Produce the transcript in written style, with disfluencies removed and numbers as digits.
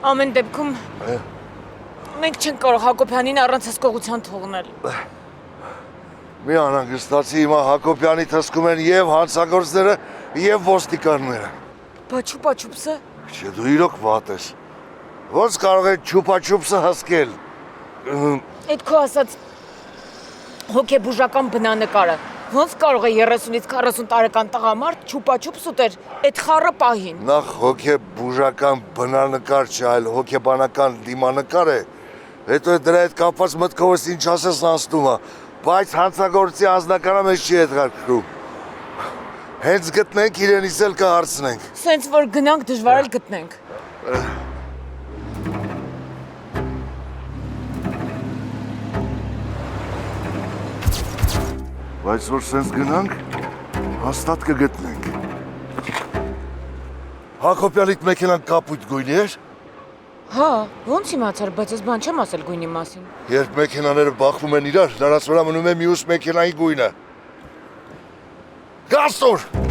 Ամեն դեպքում մենք չենք կարող Հակոբյանին առանց հսկողության թողնել։ Մի անհանգստացի, հիմա Հակոբյանի թսկում են եւ հանցագործները, եւ ոստիկանները։ Բա չուպա-չուպսը։ Չէ, դու իրոք վատ ես։ Ոնց կարող է չուպա-չուպսը հսկել։ Այդ քո ասած հոգեբուժական բնանկարը։ Ոնց կարող է 30-ից 40 տարեկան տղամարդ չուպա-չուպս ուտեր այդ խառը պահին։ Նախ հոգեբուժական բնանկար չէ, այլ հոգեբանական դիմանկար է։ Հետո դրա հետ կապված մտքովս ինչ ասես անցնում է, բայց հանցագործի անձնականը մեզ չի հետաքրքրում։ Հենց գտնենք, իրենից էլ կհարցնենք։ Սենց որ գնանք դժվար էլ գտնենք։ Բայց որ սենց գնանք, հաստատ կգտնենք։ Հակոբյանիդ մեքենան կապույտ գույնի էր։ Հա, ոնց իմացար, բայց ես բան չեմ ասել գույնի մասին։ Երբ մեքենաները բախվում են իրար, նրանց վրա մնում է մյուս մեքենայի գույնը։ Գաստոր!